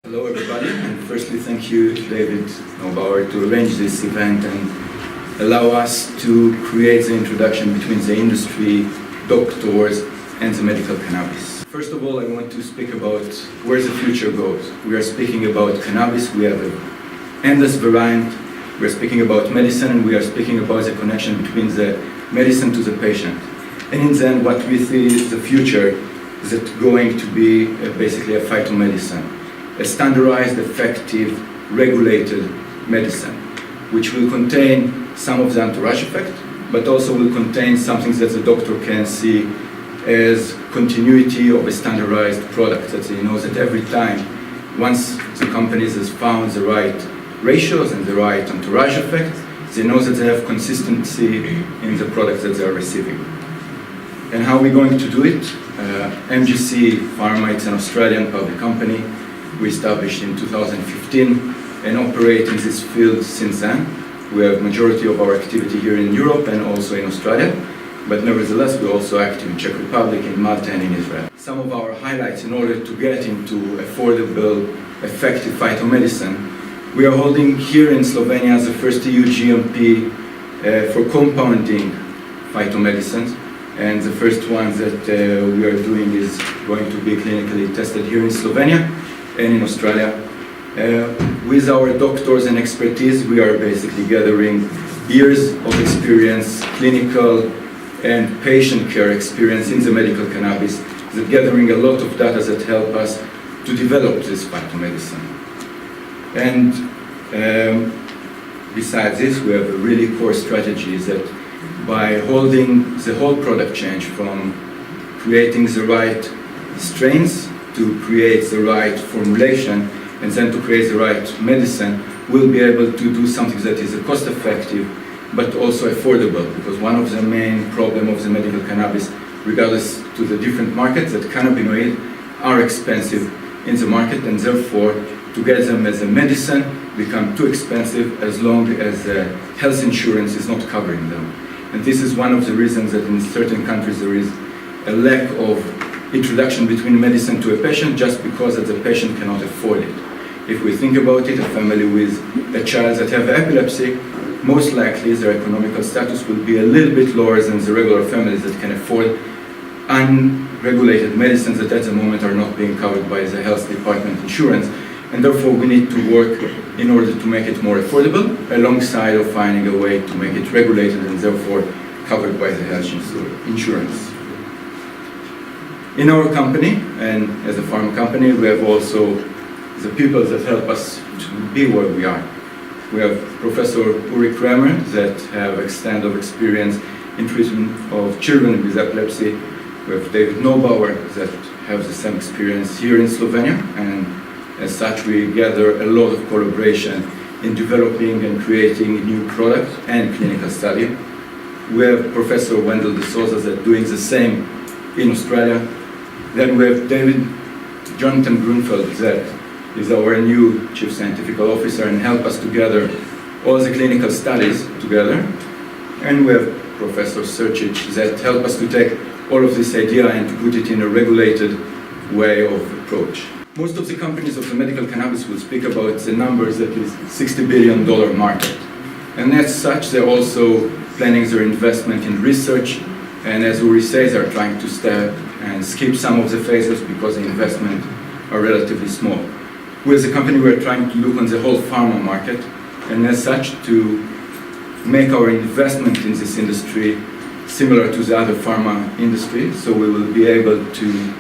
Hello everybody, and firstly thank you David Nobauer to arrange this event and allow us to create the introduction between the industry, doctors and the medical cannabis. First of all, I want to speak about where the future goes. We are speaking about cannabis, we have an endless variant, we are speaking about medicine, and we are speaking about the connection between the medicine to the patient. And in the end, what we see is the future is going to be basically a phytomedicine, a standardized, effective, regulated medicine, which will contain some of the entourage effect, but also will contain something that the doctor can see as continuity of a standardized product, that he knows that every time, once the companies has found the right ratios and the right entourage effect, they know that they have consistency in the product that they are receiving. And how are we going to do it? MGC Pharma, it's an Australian public company. We established in 2015 and operate in this field since then. We have majority of our activity here in Europe and also in Australia, but nevertheless we're also active in Czech Republic, in Malta and in Israel. Some of our highlights in order to get into affordable, effective phytomedicine, we are holding here in Slovenia the first EU GMP for compounding phytomedicines, and the first one that we are doing is going to be clinically tested here in Slovenia and in Australia. With our doctors and expertise, we are basically gathering years of experience, clinical and patient care experience in the medical cannabis, that gathering a lot of data that help us to develop this phytomedicine. And besides this, we have a really core strategy that by holding the whole product change from creating the right strains to create the right formulation and then to create the right medicine, we'll be able to do something that is cost-effective but also affordable, because one of the main problems of the medical cannabis, regardless to the different markets, that cannabinoids are expensive in the market, and therefore to get them as a medicine become too expensive as long as health insurance is not covering them. And this is one of the reasons that in certain countries there is a lack of introduction between medicine to a patient just because that the patient cannot afford it. If we think about it, a family with a child that have epilepsy, most likely their economical status will be a little bit lower than the regular families that can afford unregulated medicines that at the moment are not being covered by the health department insurance. And therefore we need to work in order to make it more affordable, alongside of finding a way to make it regulated and therefore covered by the health insurance. In our company, and as a pharma company, we have also the people that help us to be where we are. We have Professor Uri Kramer that have extensive experience in treatment of children with epilepsy. We have David Nobauer that have the same experience here in Slovenia, and as such we gather a lot of collaboration in developing and creating new products and clinical study. We have Professor Wendell de Souza that doing the same in Australia. Then we have Jonathan Grunfeld that is our new Chief Scientific Officer and help us to gather all the clinical studies together. And we have Professor Sercic that help us to take all of this idea and to put it in a regulated way of approach. Most of the companies of the medical cannabis will speak about the numbers that is $60 billion market. And as such, they're also planning their investment in research, and as Uri says, they're trying to step and skip some of the phases because the investment are relatively small. We as a company, we're trying to look on the whole pharma market, and as such to make our investment in this industry similar to the other pharma industry, so we will be able to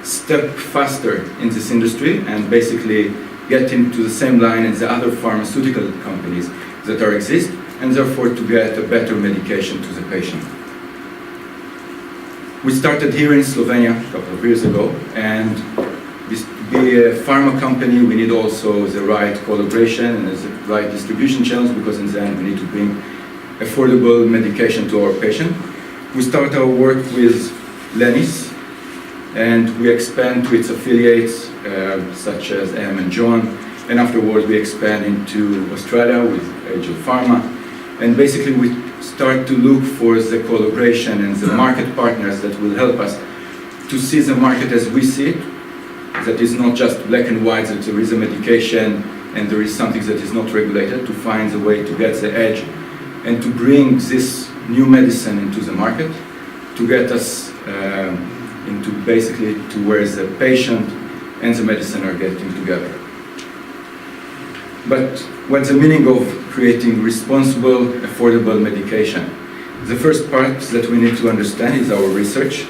step faster in this industry and basically get into the same line as the other pharmaceutical companies that are exist, and therefore to get a better medication to the patient. We started here in Slovenia a couple of years ago, and to be a pharma company we need also the right collaboration and the right distribution channels, because in the end we need to bring affordable medication to our patient. We start our work with Lenis, and we expand to its affiliates such as AM and John, and afterwards we expand into Australia with Agile Pharma, and basically we start to look for the collaboration and the market partners that will help us to see the market as we see it, that is not just black and white, that there is a medication and there is something that is not regulated, to find a way to get the edge and to bring this new medicine into the market, to get us into basically to where the patient and the medicine are getting together. But what's the meaning of creating responsible, affordable medication? The first part that we need to understand is our research.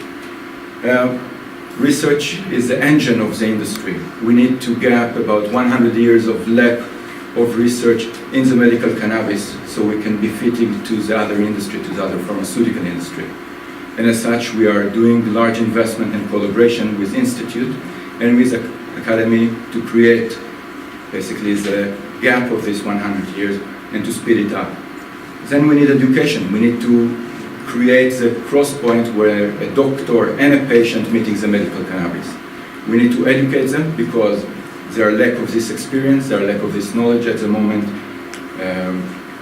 Research is the engine of the industry. We need to gap about 100 years of lack of research in the medical cannabis so we can be fitting to the other industry, to the other pharmaceutical industry. And as such, we are doing large investment and collaboration with institute and with the academy to create basically the gap of this 100 years and to speed it up. Then we need education. We need to create the cross point where a doctor and a patient meeting the medical cannabis. We need to educate them because there are lack of this experience, there are lack of this knowledge at the moment.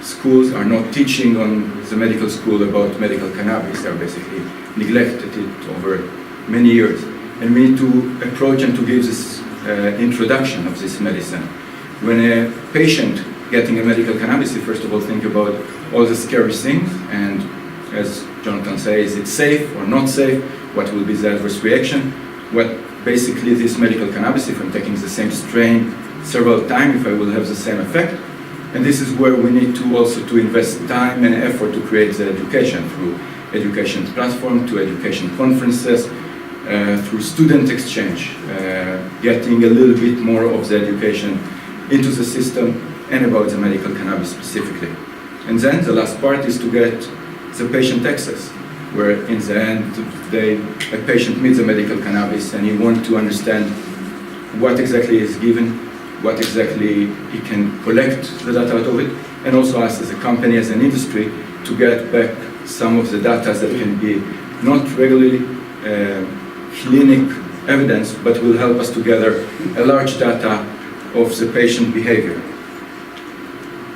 Schools are not teaching on the medical school about medical cannabis. They are basically neglected it over many years. And we need to approach and to give this introduction of this medicine. When a patient getting a medical cannabis, you first of all think about all the scary things, and as Jonathan says, is it safe or not safe? What will be the adverse reaction? What basically this medical cannabis, if I'm taking the same strain several times, if I will have the same effect? And this is where we need to also to invest time and effort to create the education through education platform, to education conferences, through student exchange, getting a little bit more of the education into the system and about the medical cannabis specifically. And then the last part is to get the patient access, where in the end of the day, a patient meets the medical cannabis and he wants to understand what exactly is given, what exactly he can collect the data out of it, and also us as a company, as an industry, to get back some of the data that can be not regularly clinic evidence, but will help us to gather a large data of the patient behavior.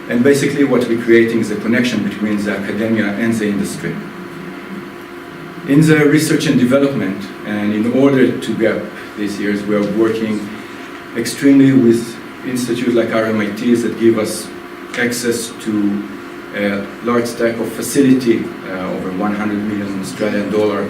And basically what we're creating is a connection between the academia and the industry. In the research and development, and in order to gap these years, we are working extremely with institutes like RMIT that give us access to a large stack of facility, over 100 million Australian dollar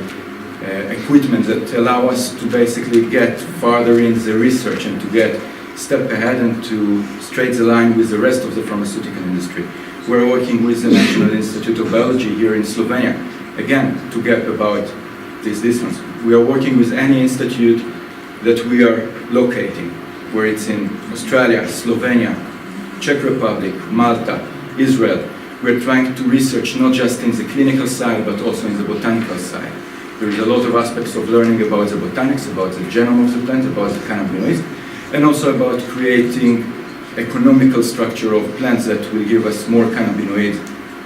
equipment that allow us to basically get farther in the research and to get step ahead and to straight the line with the rest of the pharmaceutical industry. We're working with the National Institute of Biology here in Slovenia, again, to get about this distance. We are working with any institute that we are locating, where it's in Australia, Slovenia, Czech Republic, Malta, Israel. We're trying to research not just in the clinical side, but also in the botanical side. There is a lot of aspects of learning about the botanics, about the genome of the plant, about the cannabinoids, and also about creating economical structure of plants that will give us more cannabinoids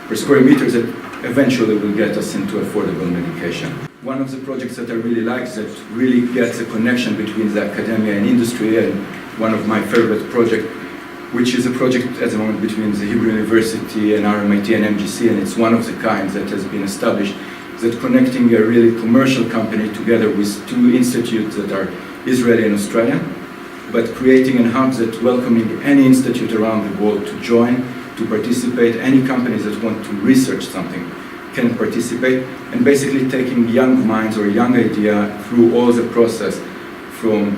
per square meter that eventually will get us into affordable medication. One of the projects that I really like that really gets a connection between the academia and industry, and one of my favorite projects, which is a project at the moment between the Hebrew University and RMIT and MGC, and it's one of the kinds that has been established, that connecting a really commercial company together with two institutes that are Israeli and Australian, but creating a hub that welcoming any institute around the world to join, to participate. Any companies that want to research something can participate, and basically taking young minds or young idea through all the process from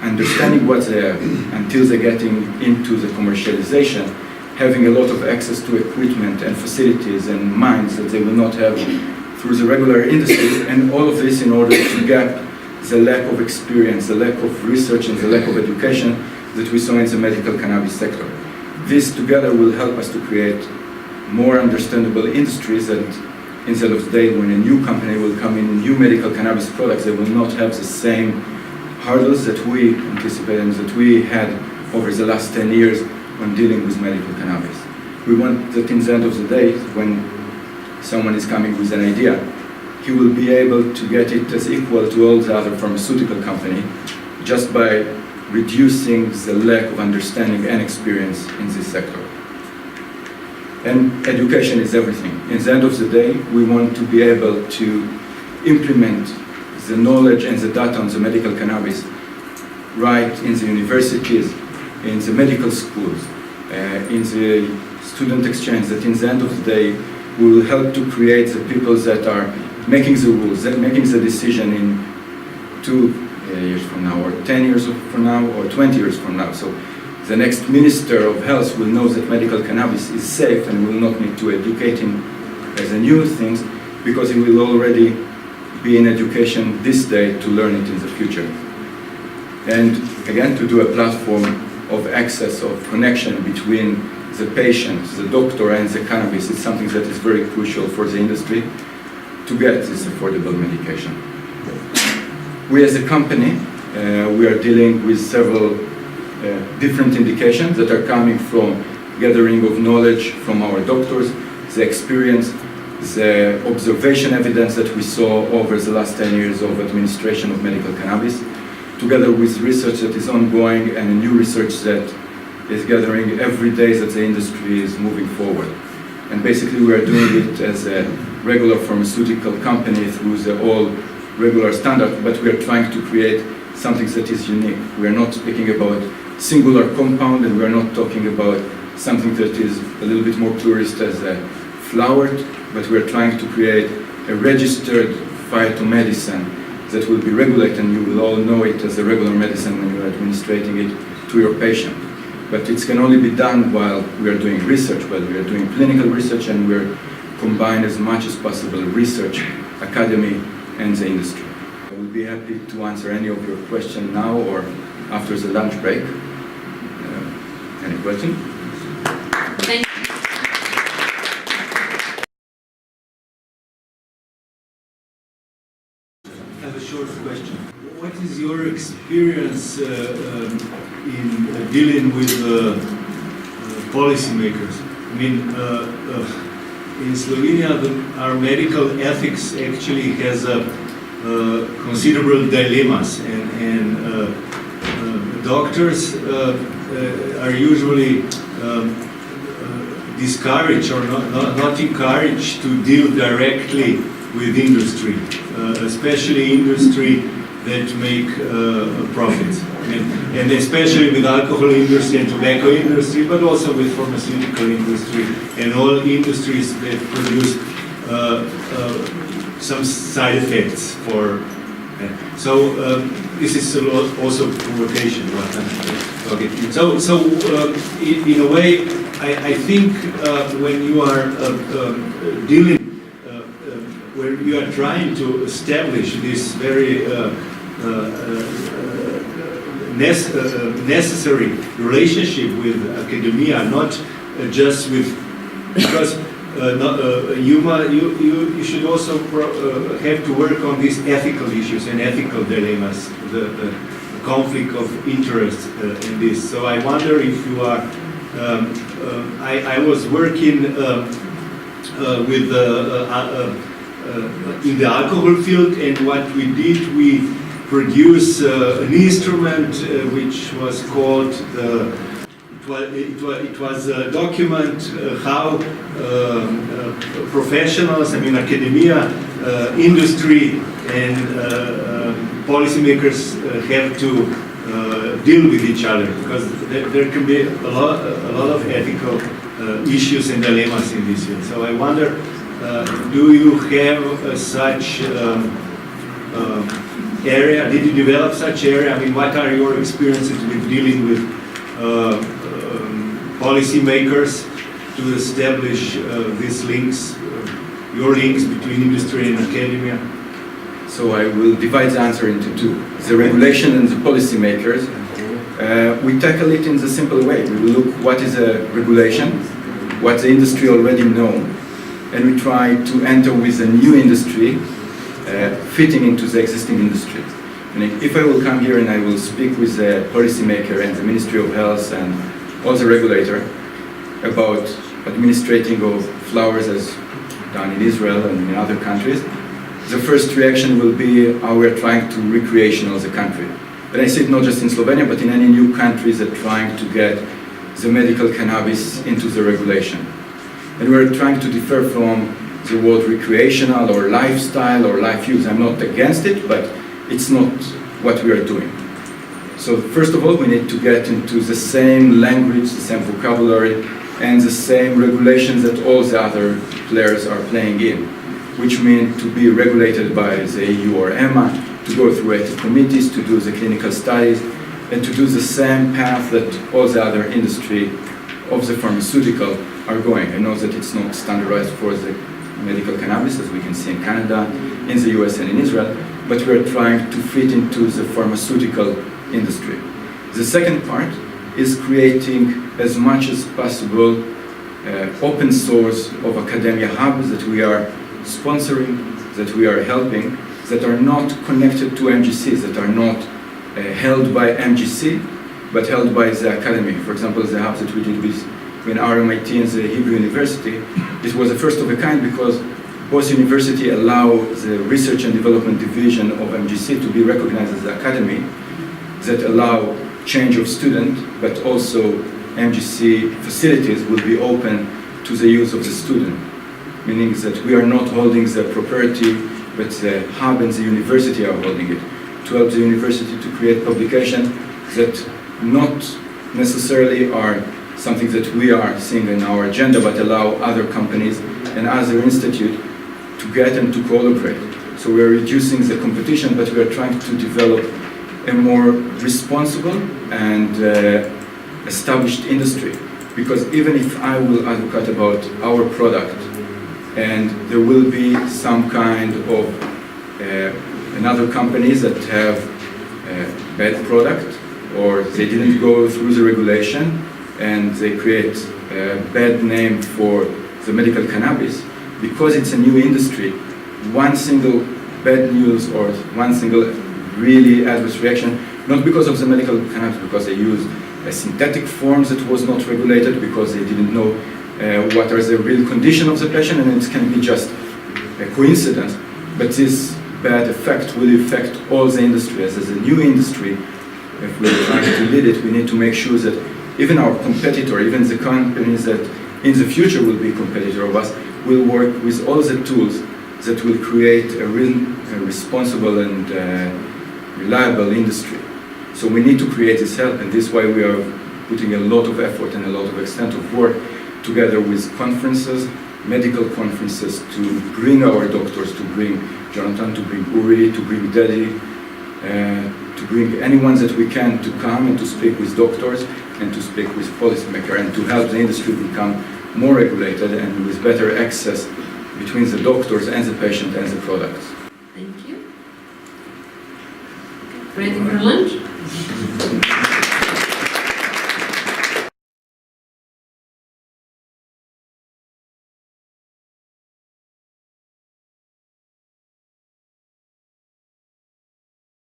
understanding what they have until they're getting into the commercialization, having a lot of access to equipment and facilities and minds that they will not have through the regular industry, and all of this in order to gap the lack of experience, the lack of research and the lack of education that we saw in the medical cannabis sector. This together will help us to create more understandable industries that instead of the day when a new company will come in, new medical cannabis products, they will not have the same hurdles that we anticipate and that we had over the last 10 years when dealing with medical cannabis. We want that in the end of the day, when someone is coming with an idea, he will be able to get it as equal to all the other pharmaceutical company just by reducing the lack of understanding and experience in this sector. And education is everything. In the end of the day, we want to be able to implement the knowledge and the data on the medical cannabis right in the universities, in the medical schools, in the student exchange, that in the end of the day we will help to create the people that are making the rules, that making the decision in 2 years from now, or 10 years from now, or 20 years from now. So the next Minister of Health will know that medical cannabis is safe and will not need to educate him as a new thing, because he will already be in education this day to learn it in the future. And again, to do a platform of access, of connection between the patient, the doctor, and the cannabis is something that is very crucial for the industry to get this affordable medication. We as a company, we are dealing with several different indications that are coming from gathering of knowledge from our doctors, the experience, the observation evidence that we saw over the last 10 years of administration of medical cannabis, together with research that is ongoing and new research that is gathering every day that the industry is moving forward. And basically we are doing it as a regular pharmaceutical company through the all regular standard, but we are trying to create something that is unique. We are not speaking about singular compound, and we are not talking about something that is a little bit more purist as a flowered, but we are trying to create a registered phytomedicine that will be regulated, and you will all know it as a regular medicine when you are administrating it to your patient. But it can only be done while we are doing research, while we are doing clinical research, and we are combine as much as possible research, academy, and the industry. I will be happy to answer any of your questions now or after the lunch break. Any question? Thank you. I have a short question. What is your experience in dealing with policymakers? I mean, in Slovenia, our medical ethics actually has considerable dilemmas, and doctors are usually discouraged or not encouraged to deal directly with industry, especially industry that make profits, and especially with alcohol industry and tobacco industry, but also with pharmaceutical industry and all industries that produce some side effects for. So this is also provocation. Okay. So in a way, I think when you are dealing, where you are trying to establish this very necessary relationship with academia, not just with, because you should also have to work on these ethical issues and ethical dilemmas, the conflict of interest in this. So I wonder if you are. I was working with in the alcohol field, and what we did, we produced an instrument which was called it was a document how professionals, I mean academia, industry, and policymakers have to deal with each other, because there can be a lot of ethical issues and dilemmas in this field. So I wonder, do you have such area? Did you develop such area? I mean, what are your experiences with dealing with policymakers to establish these links, your links between industry and academia? So I will divide the answer into two: the regulation and the policymakers. We tackle it in the simple way. We will look what is a regulation, what the industry already know, and we try to enter with a new industry fitting into the existing industry. And if I will come here and I will speak with the policymaker and the Ministry of Health and all the regulator about administrating of flowers as done in Israel and in other countries, the first reaction will be how we are trying to recreational the country. And I see it not just in Slovenia, but in any new countries that are trying to get the medical cannabis into the regulation. And we're trying to differ from the word recreational or lifestyle or life use. I'm not against it, but it's not what we are doing. So first of all, we need to get into the same language, the same vocabulary, and the same regulations that all the other players are playing in, which mean to be regulated by the EU or EMA, to go through ethics committees, to do the clinical studies, and to do the same path that all the other industry of the pharmaceutical are going. I know that it's not standardized for the medical cannabis, as we can see in Canada, in the US and in Israel, but we're trying to fit into the pharmaceutical industry. The second part is creating as much as possible open source of academia hubs that we are sponsoring, that we are helping, that are not connected to MGCs, that are not held by MGC, but held by the academy. For example, the hub that we did with RMIT and the Hebrew University, it was the first of a kind because both universities allow the research and development division of MGC to be recognized as the academy, that allow change of student, but also MGC facilities will be open to the use of the student, meaning that we are not holding the property, but the hub and the university are holding it, to help the university to create publications that not necessarily are something that we are seeing in our agenda, but allow other companies and other institutes to get and to collaborate. So we are reducing the competition, but we are trying to develop a more responsible and established industry. Because even if I will advocate about our product and there will be some kind of another companies that have a bad product or they didn't go through the regulation and they create a bad name for the medical cannabis, because it's a new industry, one single bad news or one single really adverse reaction, not because of the medical cannabis, because they use a synthetic forms that was not regulated, because they didn't know what are the real condition of the patient, and it can be just a coincidence. But this bad effect will affect all the industry. As a new industry, if we're trying to lead it, we need to make sure that even our competitor, even the companies that in the future will be competitor of us, will work with all the tools that will create a real responsible and reliable industry. So we need to create this help, and this is why we are putting a lot of effort and a lot of extent of work together with conferences, medical conferences, to bring our doctors, to bring Jonathan, to bring Uri, to bring Daddy, to bring anyone that we can to come and to speak with doctors and to speak with policymakers and to help the industry become more regulated and with better access between the doctors and the patient and the products. Thank you. Ready for lunch?